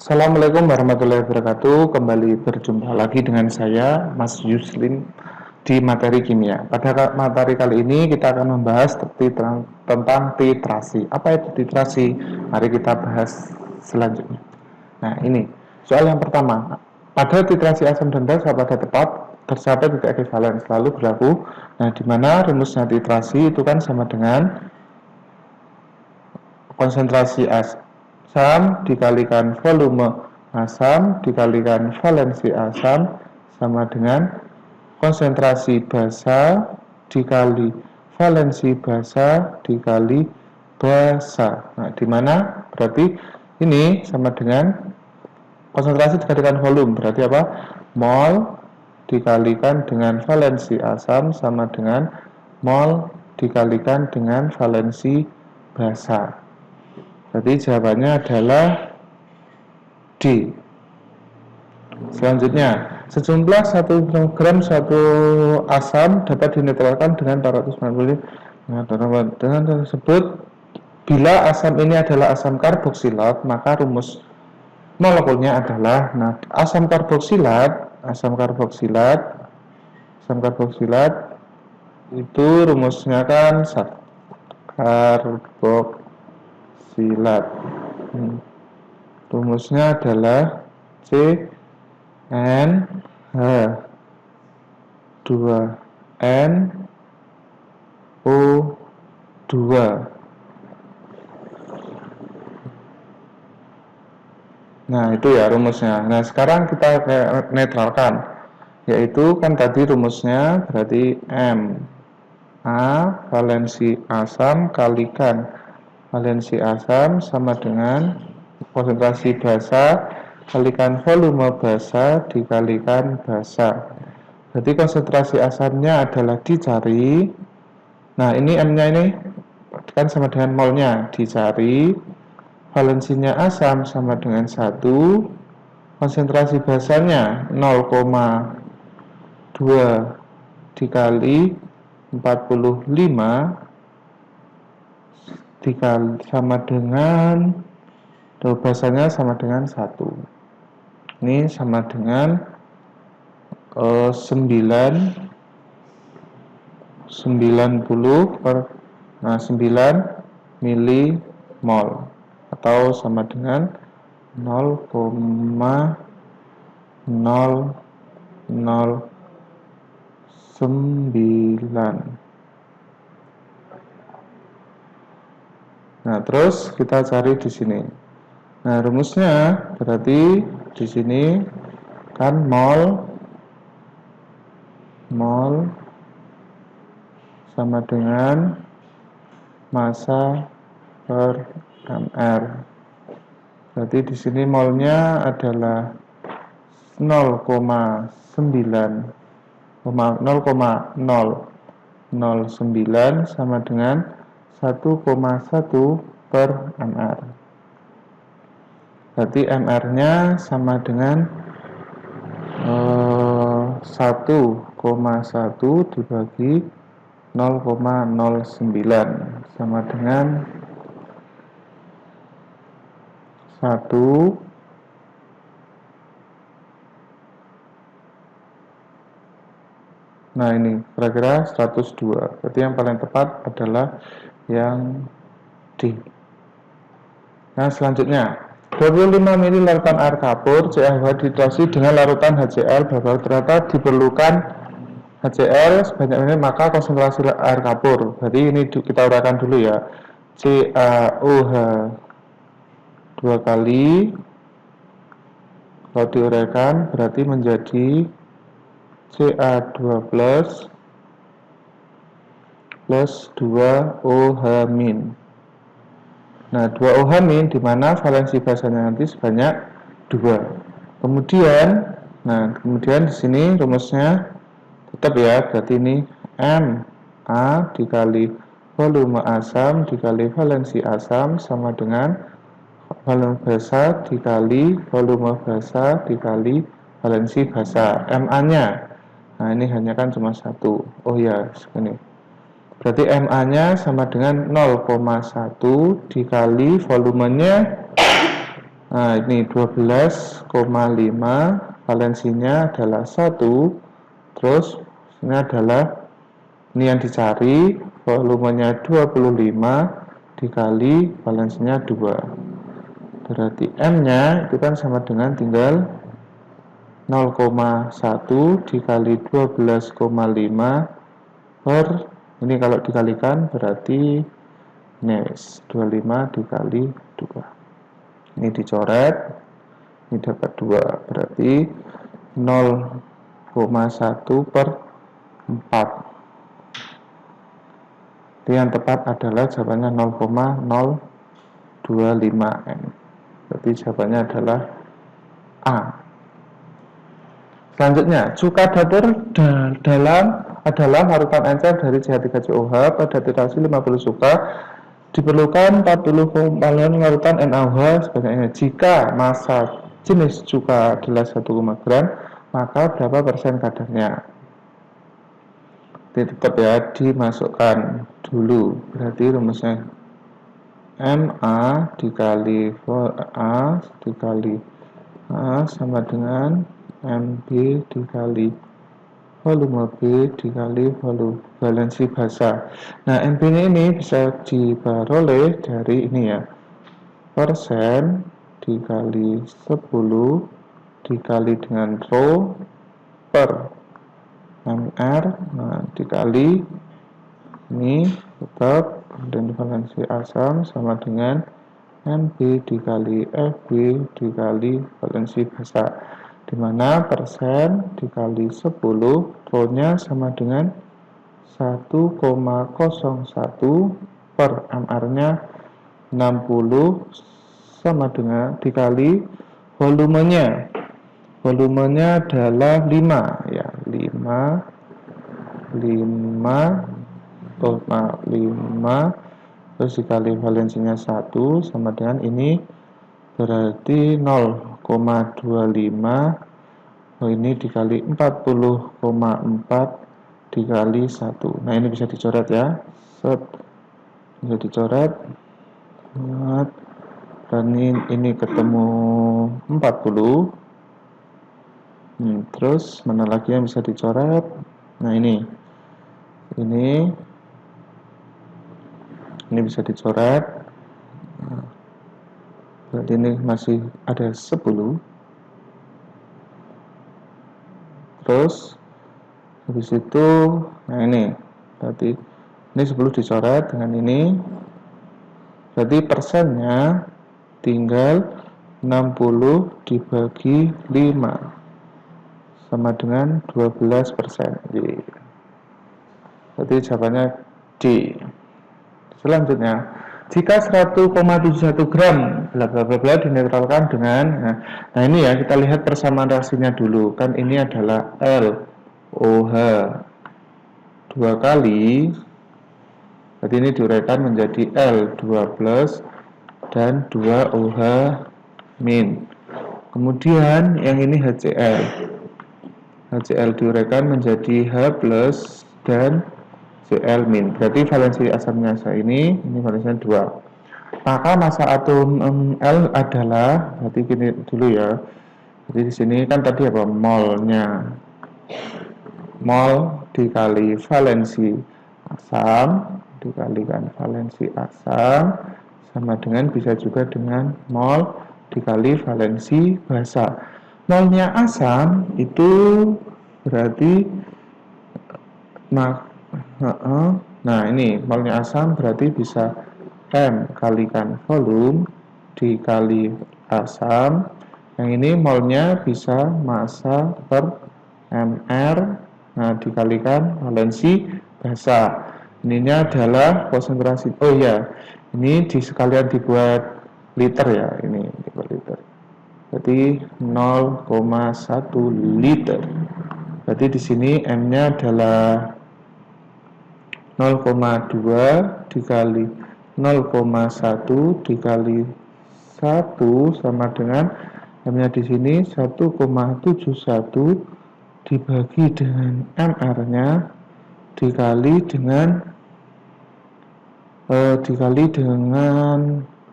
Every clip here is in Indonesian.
Assalamualaikum warahmatullahi wabarakatuh. Kembali berjumpa lagi dengan saya, Mas Yuslim, di materi kimia. Pada materi kali ini kita akan membahas tentang titrasi. Apa itu titrasi? Mari kita bahas selanjutnya. Nah, ini soal yang pertama. Pada titrasi asam dan basa pada tepat tercapai titik ekivalen selalu berlaku. Nah, di mana rumusnya titrasi itu kan sama dengan konsentrasi asam dikalikan volume asam dikalikan valensi asam sama dengan konsentrasi basa dikali valensi basa dikali basa. Nah, di mana berarti ini sama dengan konsentrasi dikalikan volume, berarti apa? Mol dikalikan dengan valensi asam sama dengan mol dikalikan dengan valensi basa. Jadi jawabannya adalah D. Selanjutnya, sejumlah 1 gram suatu asam dapat dinetralkan dengan 490 dengan tersebut. Bila asam ini adalah asam karboksilat, maka rumus molekulnya adalah, asam karboksilat itu rumusnya kan karboksilat. Rumusnya adalah CnH2nO2. Nah, itu ya rumusnya. Nah, sekarang kita netralkan, yaitu kan tadi rumusnya berarti Ma valensi asam kalikan valensi asam sama dengan konsentrasi basa kalikan volume basa dikalikan basa. Jadi konsentrasi asamnya adalah dicari. Nah, ini M-nya ini kan sama dengan molnya, dicari. Valensinya asam sama dengan 1, konsentrasi basanya 0,2 dikali 45 dikali sama dengan basanya sama dengan 1. Ini sama dengan 90 per 9 milimol atau sama dengan 0,009. Nah, terus kita cari di sini. Nah, rumusnya berarti di sini kan mol sama dengan massa per mR. Berarti di sini molnya adalah 0,009 sama dengan 1,1 per mR. Berarti mR-nya sama dengan 1,1 dibagi 0,09 sama dengan 1. Nah, ini kira-kira 102. Berarti yang paling tepat adalah yang D. Nah, selanjutnya 25 ml larutan air kapur CaH2 titrasi dengan larutan HCl bahwa ternyata diperlukan HCl sebanyak ini, maka konsentrasi air kapur. Jadi ini kita uraikan dulu ya. CaOH 2 kali, kalau diuraikan berarti menjadi Ca2 plus 2OH min. Nah, 2OH min dimana valensi basanya nanti sebanyak 2. Kemudian di sini rumusnya tetap ya, berarti ini Ma dikali volume asam dikali valensi asam sama dengan volume basa dikali volume basa dikali valensi basa. Ma-nya, nah ini hanya kan cuma 1. Oh ya, segini. Berarti Ma-nya sama dengan 0,1 dikali volumenya Nah, ini 12,5, valensinya adalah 1, terus ini adalah, ini yang dicari, volumenya 25 dikali valensinya 2. Berarti M-nya itu kan sama dengan tinggal 0,1 dikali 12,5 per, ini kalau dikalikan berarti ini 25 dikali 2. Ini dicoret, ini dapat 2, berarti 0,1 per 4. Jadi yang tepat adalah jawabannya 0,025 M. Berarti jawabannya adalah A. Selanjutnya, cuka dapur adalah larutan encer dari CH3COH pada tirasi 50 cuka, diperlukan 40 komponen larutan NaOH sebanyak. Jika massa jenis cuka adalah 1,0 gram, maka berapa persen kadarnya? Tetap ya, dimasukkan dulu. Berarti rumusnya MA dikali A dikali A sama dengan MB dikali volume B dikali volume valensi basa. Nah, MB ini bisa diperoleh dari ini ya, persen dikali 10 dikali dengan rho per MR, nah, dikali ini tetap, dan valensi asam sama dengan MB dikali FB dikali valensi basa, dimana persen dikali 10, rho-nya sama dengan 1,01 per MR-nya 60 sama dengan dikali volumenya. Volumenya adalah 5 ya, 5 terus dikali valensinya 1 sama dengan ini, berarti 0,25. Ini dikali 40,4 dikali 1. Nah, ini bisa dicoret ya, set, bisa dicoret. Dan ini ketemu 40. Terus mana lagi yang bisa dicoret? Nah, ini bisa dicoret. Berarti ini masih ada 10. Terus habis itu, nah ini berarti ini 10 dicoret dengan ini, berarti persennya tinggal 60 dibagi 5 sama dengan 12%. Berarti jawabannya D. Selanjutnya, jika 1,71 gram bla bla bla dinetralkan dengan, nah ini ya, kita lihat persamaan reaksinya dulu. Kan ini adalah LOH 2 kali, berarti ini diuraikan menjadi L2 plus dan 2 OH min. Kemudian yang ini HCl diuraikan menjadi H plus dan Cl min. Berarti valensi asamnya ini valensinya 2. Maka massa atom L adalah, berarti gini dulu ya. Jadi di sini kan tadi apa? Molnya. Mol dikali valensi asam dikalikan valensi asam sama dengan, bisa juga dengan mol dikali valensi basa. Molnya asam itu berarti nah ini molnya asam berarti bisa M kalikan volume dikali asam. Yang ini molnya bisa massa per MR, nah dikalikan valensi basa. Ininya adalah konsentrasi. Oh ya, ini sekalian dibuat liter ya, ini dibuat liter. Berarti 0,1 liter. Berarti di sini M-nya adalah 0,2 dikali 0,1 dikali 1 sama dengan M-nya di sini 1,71 dibagi dengan MR-nya dikali dengan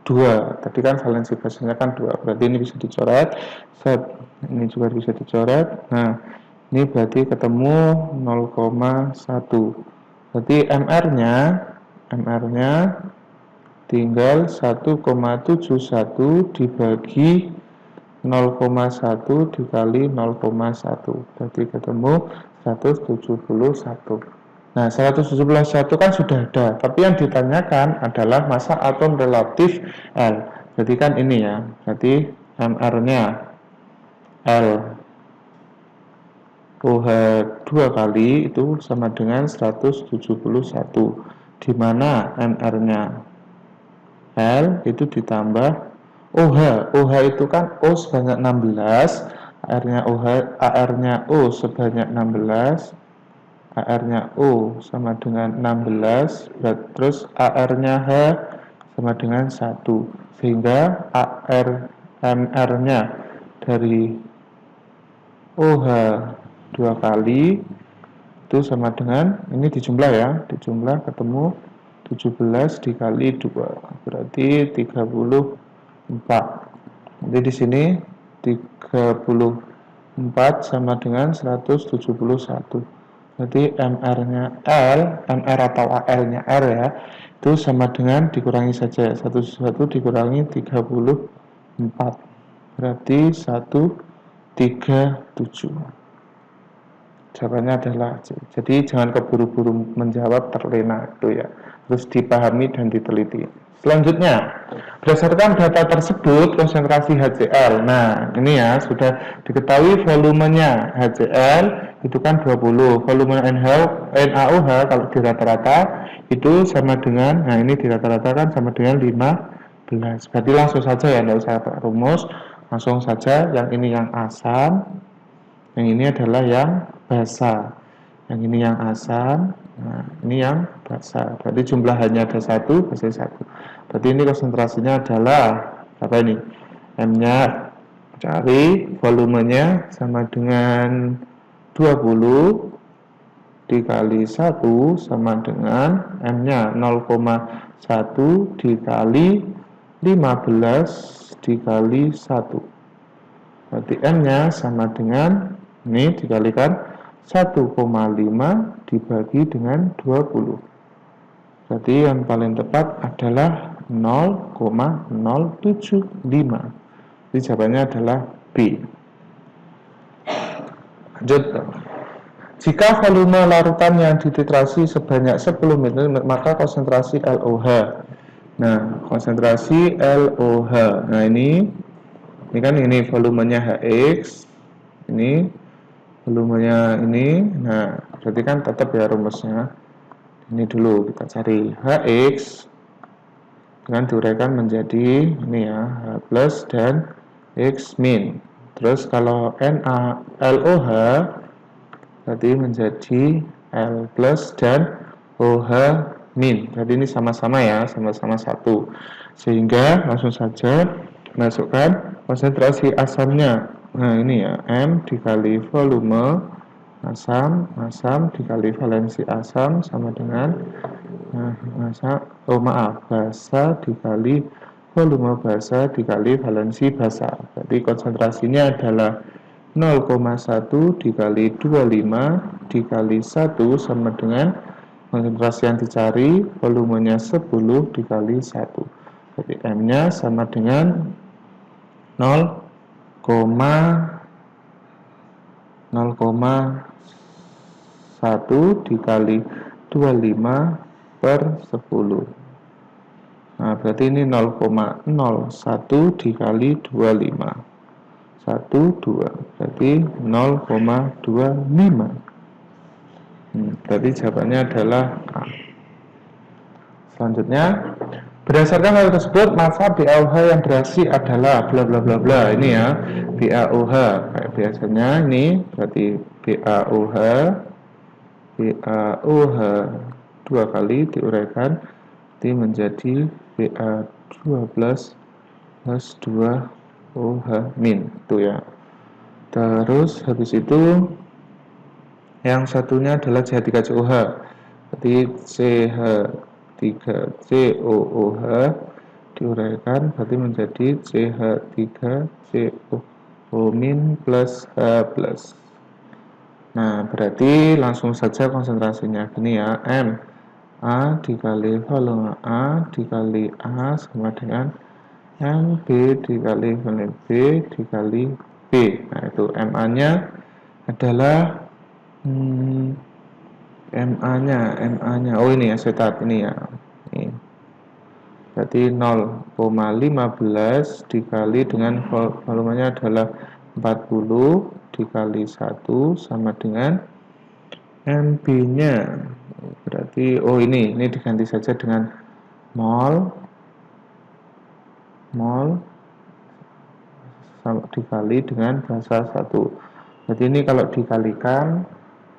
2. Tadi kan valensi basanya kan 2. Berarti ini bisa dicoret. Set. Ini juga bisa dicoret. Nah, ini berarti ketemu 0,1. Berarti MR-nya tinggal 1,71 dibagi 0,1 dikali 0,1. Berarti ketemu 171. Nah, 171 kan sudah ada, tapi yang ditanyakan adalah massa atom relatif L. Berarti kan ini ya, berarti MR-nya L OH 2 kali itu sama dengan 171, di mana MR-nya L itu ditambah OH itu kan O sebanyak 16, AR-nya O sebanyak 16, AR-nya O sama dengan 16, terus AR-nya H sama dengan 1, sehingga MR-nya dari OH 2 kali itu sama dengan, ini dijumlah ya, dijumlah ketemu 17 dikali 2, berarti 34. Jadi di sini 34 sama dengan 171. Berarti MR-nya L, MR atau AL-nya R ya, itu sama dengan dikurangi saja 171 dikurangi 34. Berarti 137. Jawabannya adalah C. Jadi jangan keburu-buru menjawab, terlena itu ya. Terus dipahami dan diteliti. Selanjutnya, berdasarkan data tersebut konsentrasi HCl. Nah, ini ya sudah diketahui volumenya HCl itu kan 20. Volume NaOH kalau di rata-rata itu sama dengan, nah ini di rata-rata kan sama dengan 15. Berarti langsung saja ya, tidak usah rumus, langsung saja yang ini yang asam, yang ini adalah yang basa, yang ini yang asam, nah ini yang basa. Berarti jumlahannya ada 1, basa 1. Berarti ini konsentrasinya adalah apa ini? M-nya cari, volumenya sama dengan 20 dikali 1 sama dengan M-nya 0,1 dikali 15 dikali 1. Berarti M-nya sama dengan, ini dikalikan 1,5 dibagi dengan 20. Berarti yang paling tepat adalah 0,075. Jadi jawabannya adalah B. Lanjut. Jika volume larutan yang dititrasi sebanyak 10 ml, maka konsentrasi LOH. Nah, konsentrasi LOH. Nah, ini kan ini volumenya HX. Ini volumenya ini. Nah, berarti kan tetap ya rumusnya. Ini dulu kita cari HX dengan diuraikan menjadi ini ya, H plus dan X min. Terus kalau LOH berarti menjadi L plus dan OH min. Jadi ini sama-sama ya, sama-sama 1. Sehingga langsung saja masukkan konsentrasi asamnya. Nah, ini ya, M dikali volume asam dikali valensi asam sama dengan basa dikali volume basa dikali valensi basa. Jadi konsentrasinya adalah 0,1 dikali 25 dikali 1 sama dengan konsentrasi yang dicari, volumenya 10 dikali 1. Jadi M-nya sama dengan 0,1 dikali 25 per 10. Nah, berarti ini 0,01 dikali 25. 1, 2. Berarti 0,25. Berarti jawabannya adalah A. Selanjutnya, berdasarkan hal tersebut, massa BaOH yang bereaksi adalah bla bla bla bla. Ini ya, BaOH. Kayak biasanya ini berarti BaOH 2 kali diuraikan nanti menjadi Ba12 plus 2OH min itu ya. Terus habis itu yang satunya adalah CH3COH. Berarti CH3COOH diuraikan berarti menjadi CH3CO min plus H plus. Nah, berarti langsung saja konsentrasinya gini ya, M A dikali volume A dikali A sama dengan MB dikali volume B dikali B. Nah, itu MA-nya adalah MA-nya oh ini asetat ini ya. Ini. Berarti 0,15 dikali dengan volumenya adalah 40 dikali 1 sama dengan MB-nya. Berarti oh ini diganti saja dengan mol dikali dengan basa 1. Jadi ini kalau dikalikan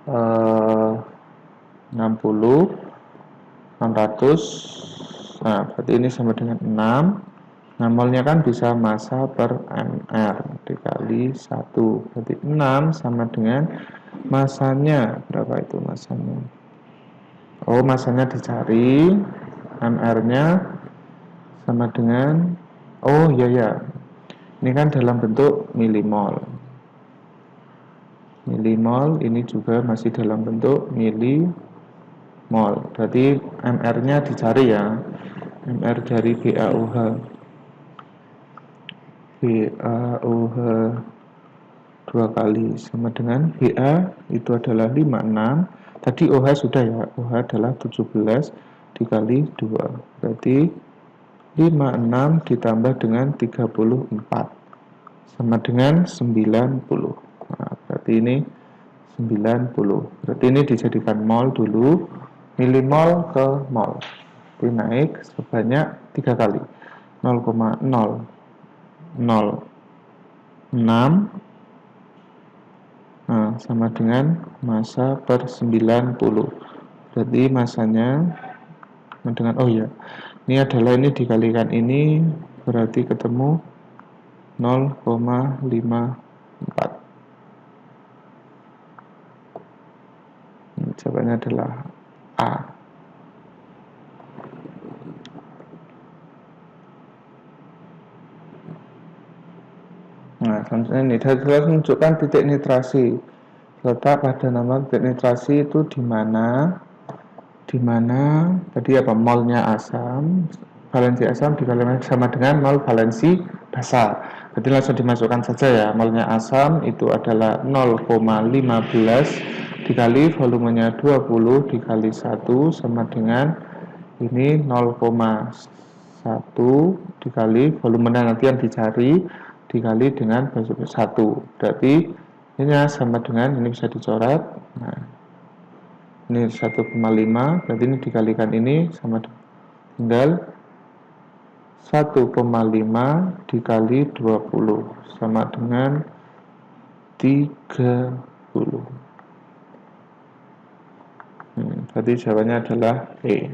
60 600. Nah, berarti ini sama dengan 6. Nah, molnya kan bisa massa per mr dikali 1. Berarti 6 sama dengan massanya. Berapa itu massanya? Oh, massanya dicari. Mr-nya sama dengan, oh iya ya, ini kan dalam bentuk milimol. Milimol ini juga masih dalam bentuk milimol. Berarti mr-nya dicari ya. MR dari BaOH 2 kali sama dengan Ba itu adalah 56. Tadi OH sudah ya, OH adalah 17 dikali 2. Berarti 56 ditambah dengan 34 sama dengan 90. Nah, berarti ini 90. Berarti ini dijadikan mol dulu, milimol ke mol. Ini naik sebanyak 3 kali 0,006 sama dengan massa per 90. Berarti massanya dengan oh ya ini adalah ini dikalikan ini berarti ketemu 0,54. Jawabannya adalah A. Nah, selanjutnya ini jelas menunjukkan titik nitrasi. Letak pada nama titik nitrasi itu di mana? Di mana tadi apa? Molnya asam, valensi asam dikalikan sama dengan mol valensi basa. Berarti langsung dimasukkan saja ya. Molnya asam itu adalah 0,15 dikali volumenya 20 dikali 1 sama dengan ini 0,1 dikali volumenya nanti yang dicari dikali dengan 1. Berarti ini sama dengan ini bisa dicoret. Nah, ini 1,5 berarti ini dikalikan ini sama tinggal 1,5 dikali 20 sama dengan 30. Berarti jawabannya adalah E.